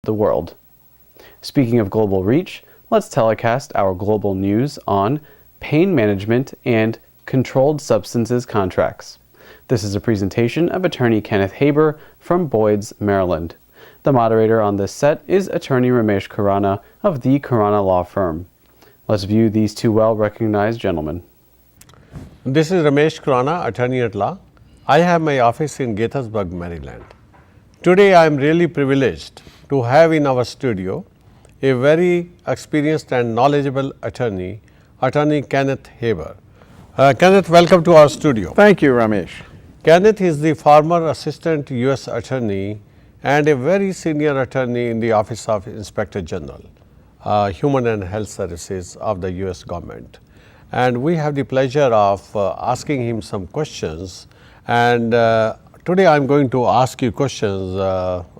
the world. Speaking of global reach, let's telecast our global news on pain management and controlled substances contracts. This is a presentation of attorney Kenneth Haber from Boyd's, Maryland. The moderator on this set is attorney Ramesh Khurana of the Khurana Law Firm. Let's view these two well-recognized gentlemen. This is Ramesh Khurana, attorney at law. I have my office in Gaithersburg, Maryland. Today I am really privileged to have in our studio a very experienced and knowledgeable attorney, attorney Kenneth Haber. Kenneth, welcome to our studio. Thank you, Ramesh. Kenneth is the former assistant U.S. attorney and a very senior attorney in the Office of Inspector General, Human and Health Services of the U.S. government. And we have the pleasure of asking him some questions. And today I am going to ask you questions,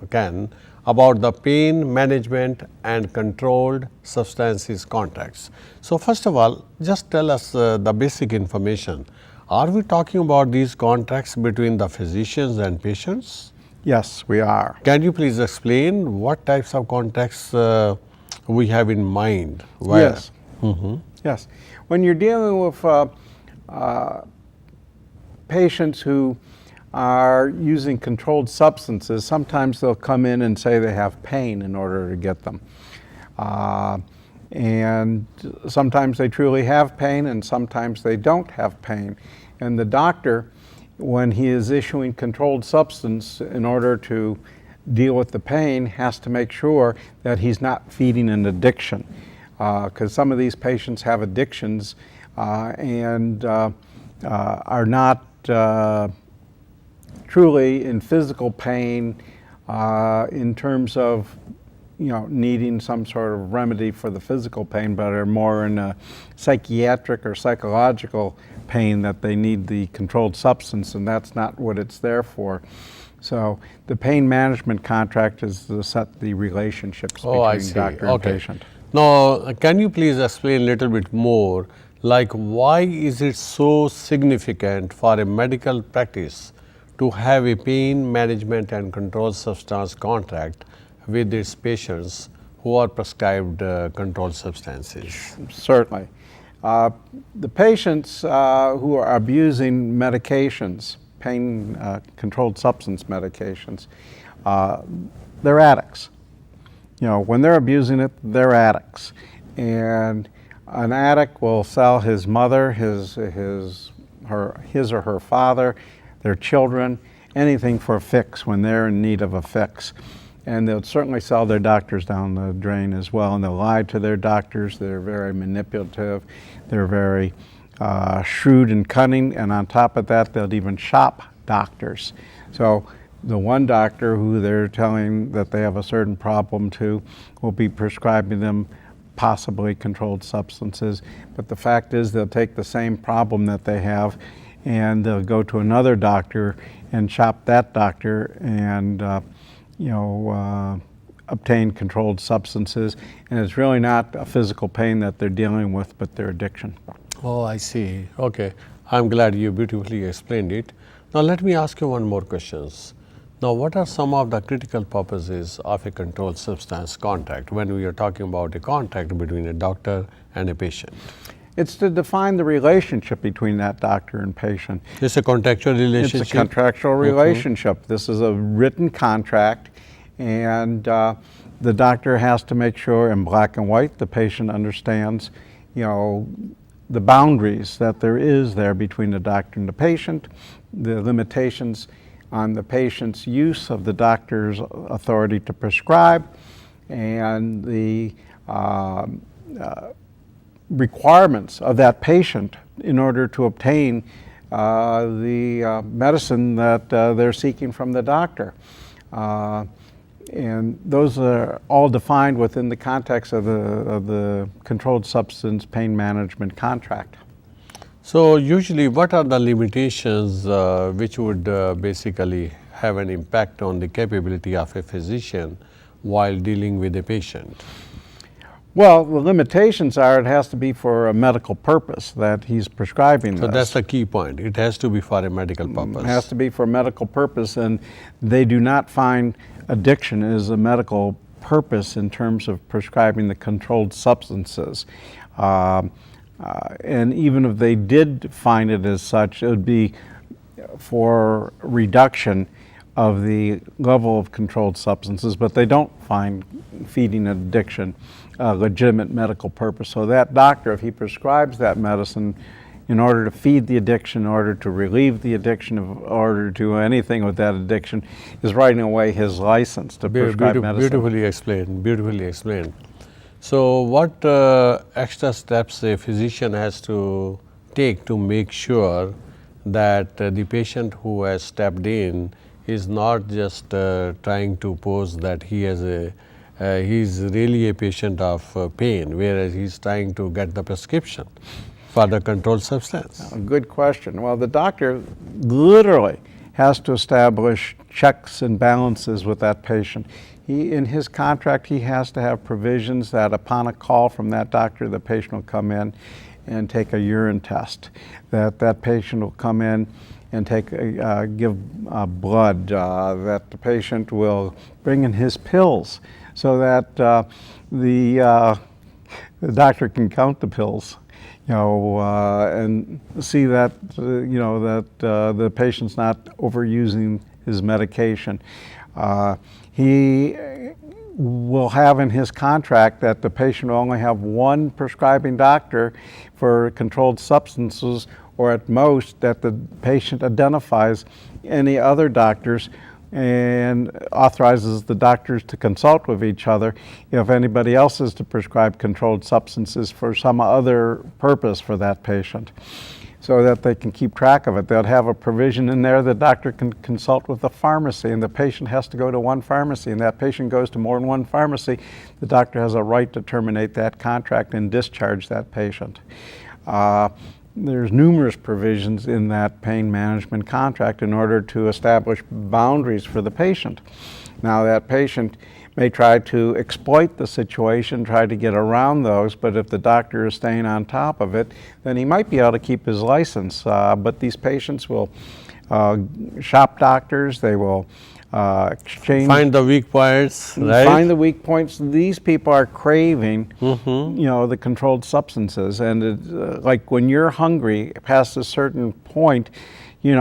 Ken, about the pain management and controlled substances contracts. So first of all, just tell us the basic information. Are we talking about these contracts between the physicians and patients? Yes, we are. Can you please explain what types of contracts we have in mind? Yes. Yes. When you're dealing with patients who are using controlled substances, sometimes they'll come in and say they have pain in order to get them. And sometimes they truly have pain and sometimes they don't have pain. And the doctor, when he is issuing controlled substance in order to deal with the pain, has to make sure that he's not feeding an addiction. Because some of these patients have addictions and are not truly in physical pain in terms of needing some sort of remedy for the physical pain, but are more in a psychiatric or psychological pain that they need the controlled substance, and that's not what it's there for. So the pain management contract is to set the relationships between doctor and patient. Now, can you please explain a little bit more, like why is it so significant for a medical practice to have a pain management and controlled substance contract with its patients who are prescribed controlled substances? Certainly. The patients who are abusing medications, pain controlled substance medications, they're addicts. When they're abusing it, they're addicts. And an addict will sell his mother, his or her father, their children, anything for a fix when they're in need of a fix. And they'll certainly sell their doctors down the drain as well, and they'll lie to their doctors. They're very manipulative. They're very shrewd and cunning, and on top of that, they'll even shop doctors. So the one doctor who they're telling that they have a certain problem to will be prescribing them possibly controlled substances. But the fact is they'll take the same problem that they have and they'll go to another doctor and shop that doctor and obtain controlled substances. And it's really not a physical pain that they're dealing with, but their addiction. Oh, I see. Okay. I'm glad you beautifully explained it. Now let me ask you one more question. Now, what are some of the critical purposes of a controlled substance contract when we are talking about a contract between a doctor and a patient? It's to define the relationship between that doctor and patient. It's a contractual relationship? It's a contractual relationship. This is a written contract, and the doctor has to make sure in black and white the patient understands, the boundaries that there is there between the doctor and the patient, the limitations on the patient's use of the doctor's authority to prescribe, and the requirements of that patient in order to obtain the medicine that they're seeking from the doctor. And those are all defined within the context of the controlled substance pain management contract. So usually what are the limitations which would basically have an impact on the capability of a physician while dealing with a patient? Well, the limitations are it has to be for a medical purpose that he's prescribing this. So that's the key point. It has to be for a medical purpose. It has to be for a medical purpose, and they do not find addiction is a medical purpose in terms of prescribing the controlled substances. And even if they did find it as such, it would be for reduction of the level of controlled substances, but they don't find feeding addiction a legitimate medical purpose. So that doctor, if he prescribes that medicine in order to feed the addiction, in order to relieve the addiction, in order to do anything with that addiction, is writing away his license to prescribe medicine. Beautifully explained, beautifully explained. So what extra steps a physician has to take to make sure that the patient who has stepped in is not just trying to pose that he has he is really a patient of pain, whereas he is trying to get the prescription for the controlled substance? Good question. Well, the doctor literally has to establish checks and balances with that patient. In his contract, he has to have provisions that upon a call from that doctor, the patient will come in and take a urine test, that patient will come in and give blood, that the patient will bring in his pills so that the doctor can count the pills, and see that the patient's not overusing his medication. He will have in his contract that the patient will only have one prescribing doctor for controlled substances, or at most that the patient identifies any other doctors and authorizes the doctors to consult with each other if anybody else is to prescribe controlled substances for some other purpose for that patient, so that they can keep track of it. They'll have a provision in there the doctor can consult with the pharmacy, and the patient has to go to one pharmacy, and that patient goes to more than one pharmacy. The doctor has a right to terminate that contract and discharge that patient. There's numerous provisions in that pain management contract in order to establish boundaries for the patient. Now, that patient may try to exploit the situation, try to get around those, but if the doctor is staying on top of it, then he might be able to keep his license. But these patients will shop doctors, they will exchange. Find the weak points, right? Find the weak points. These people are craving, the controlled substances. And it's, like when you're hungry past a certain point, you're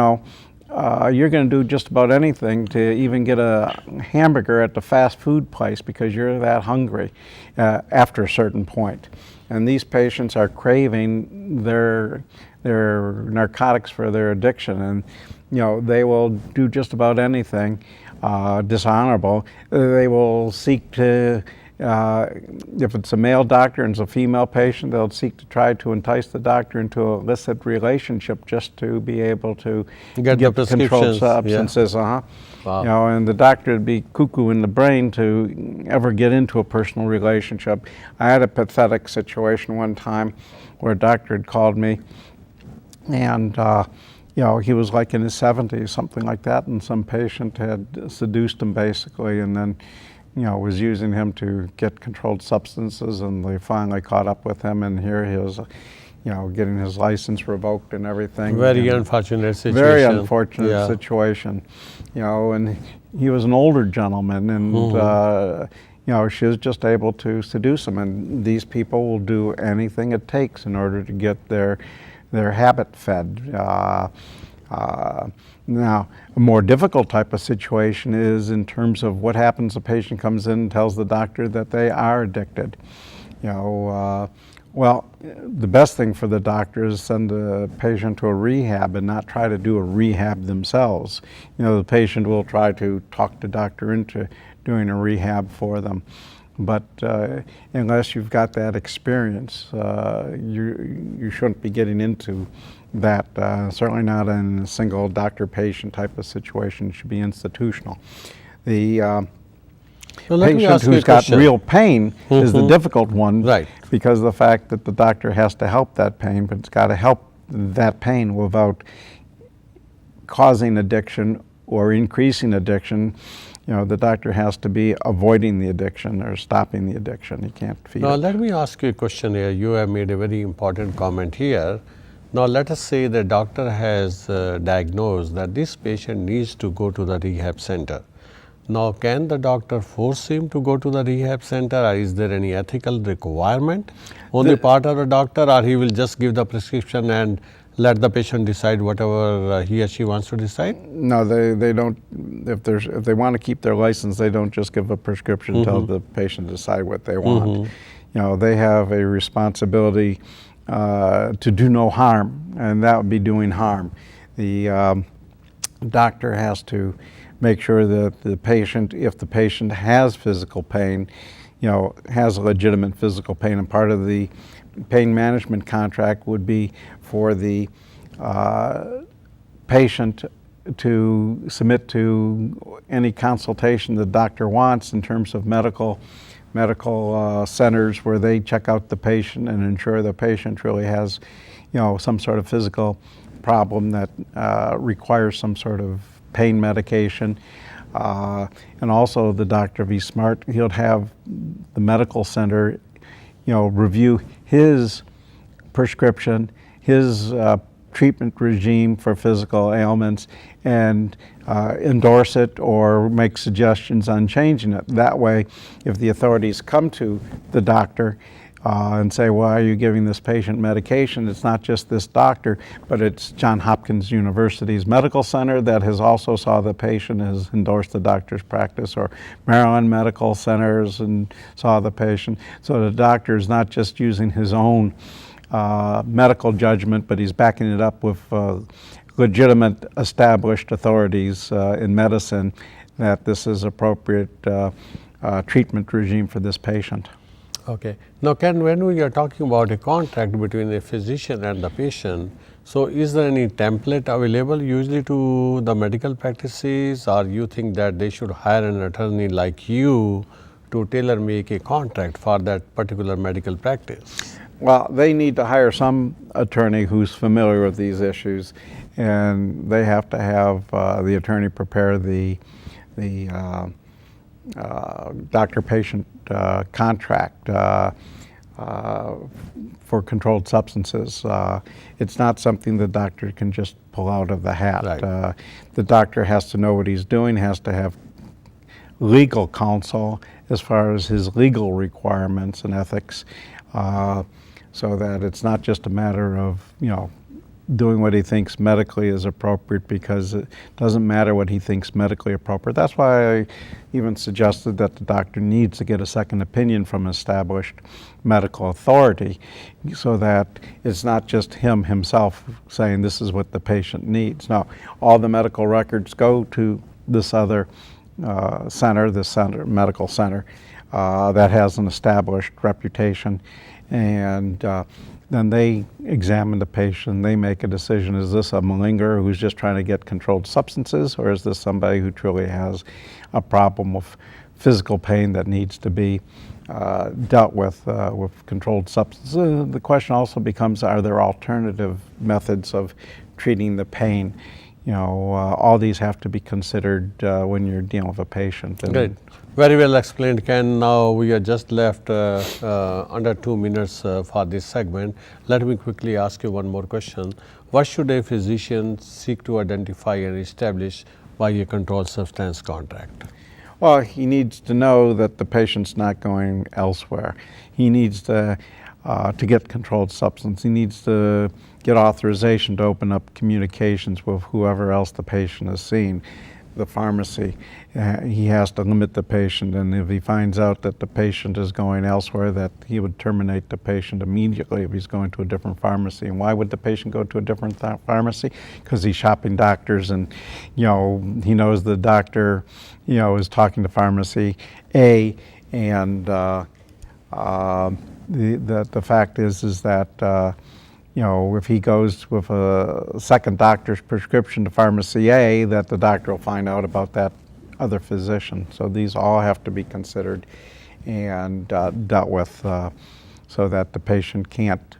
going to do just about anything to even get a hamburger at the fast food place because you're that hungry after a certain point. And these patients are craving their narcotics for their addiction, and they will do just about anything dishonorable. They will seek to, if it's a male doctor and it's a female patient, they'll seek to try to entice the doctor into an illicit relationship just to be able to get the controlled substances. Yeah. Wow. And the doctor would be cuckoo in the brain to ever get into a personal relationship. I had a pathetic situation one time where a doctor had called me, and he was like in his 70s, something like that, and some patient had seduced him basically, and then was using him to get controlled substances, and they finally caught up with him, and here he was, getting his license revoked and everything. Very unfortunate situation. Very unfortunate situation, and he was an older gentleman, and she was just able to seduce him, and these people will do anything it takes in order to get their habit fed. Now, a more difficult type of situation is in terms of what happens. A patient comes in and tells the doctor that they are addicted. Well, the best thing for the doctor is send the patient to a rehab and not try to do a rehab themselves. The patient will try to talk the doctor into doing a rehab for them. But unless you've got that experience, you shouldn't be getting into that. Certainly not in a single doctor-patient type of situation. It should be institutional. The patient who's got real pain is the difficult one, right? Because of the fact that the doctor has to help that pain, but it's got to help that pain without causing addiction or increasing addiction. The doctor has to be avoiding the addiction or stopping the addiction. He can't feed it. Now, let me ask you a question here. You have made a very important comment here. Now, let us say the doctor has diagnosed that this patient needs to go to the rehab center. Now, can the doctor force him to go to the rehab center, or is there any ethical requirement on the part of the doctor, or he will just give the prescription and let the patient decide whatever he or she wants to decide? No, they don't. If they want to keep their license, they don't just give a prescription, tell the patient to decide what they want. You know, they have a responsibility to do no harm, and that would be doing harm. The doctor has to make sure that the patient, if the patient has physical pain, you know, has a legitimate physical pain, and part of the pain management contract would be for the patient to submit to any consultation the doctor wants in terms of medical centers where they check out the patient and ensure the patient really has, you know, some sort of physical problem that requires some sort of pain medication. And also the doctor, if he's smart, he'll have the medical center, you know, review his prescription, his treatment regime for physical ailments, and endorse it or make suggestions on changing it. That way, if the authorities come to the doctor and say, why are you giving this patient medication? It's not just this doctor, but it's Johns Hopkins University's medical center that has also saw the patient, has endorsed the doctor's practice, or Maryland Medical Centers and saw the patient. So the doctor is not just using his own medical judgment, but he's backing it up with legitimate established authorities in medicine that this is appropriate treatment regime for this patient. Okay. Now, Ken, when we are talking about a contract between a physician and the patient, so is there any template available usually to the medical practices, or you think that they should hire an attorney like you to tailor make a contract for that particular medical practice? Well, they need to hire some attorney who's familiar with these issues, and they have to have the attorney prepare the doctor-patient contract for controlled substances. It's not something the doctor can just pull out of the hat. Right. The doctor has to know what he's doing, has to have legal counsel as far as his legal requirements and ethics, so that it's not just a matter of, you know, doing what he thinks medically is appropriate, because it doesn't matter what he thinks medically appropriate. That's why I even suggested that the doctor needs to get a second opinion from an established medical authority, so that it's not just himself saying this is what the patient needs. No, all the medical records go to this other medical center that has an established reputation, and then they examine the patient, they make a decision, is this a malingerer who's just trying to get controlled substances, or is this somebody who truly has a problem with physical pain that needs to be dealt with controlled substances? The question also becomes, are there alternative methods of treating the pain? You know, all these have to be considered when you're dealing with a patient. Great. Very well explained, Ken. Now we are just left under 2 minutes for this segment. Let me quickly ask you one more question. What should a physician seek to identify and establish by a controlled substance contract? Well, he needs to know that the patient's not going elsewhere. He needs to get controlled substance. He needs to get authorization to open up communications with whoever else the patient is seeing. The pharmacy, he has to limit the patient, and if he finds out that the patient is going elsewhere, that he would terminate the patient immediately if he's going to a different pharmacy. And why would the patient go to a different pharmacy? Because he's shopping doctors, and, you know, he knows the doctor, you know, is talking to pharmacy A, and the fact is that you know, if he goes with a second doctor's prescription to pharmacy A, that the doctor will find out about that other physician. So these all have to be considered and dealt with so that the patient can't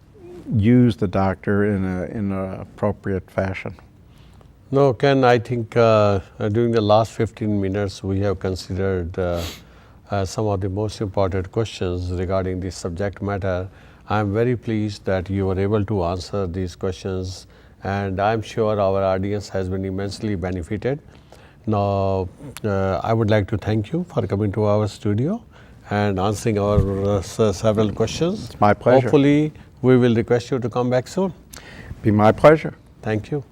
use the doctor in an appropriate fashion. No, Ken, I think during the last 15 minutes we have considered some of the most important questions regarding this subject matter. I am very pleased that you were able to answer these questions, and I am sure our audience has been immensely benefited. Now, I would like to thank you for coming to our studio and answering our several questions. It's my pleasure. Hopefully, we will request you to come back soon. Be my pleasure. Thank you.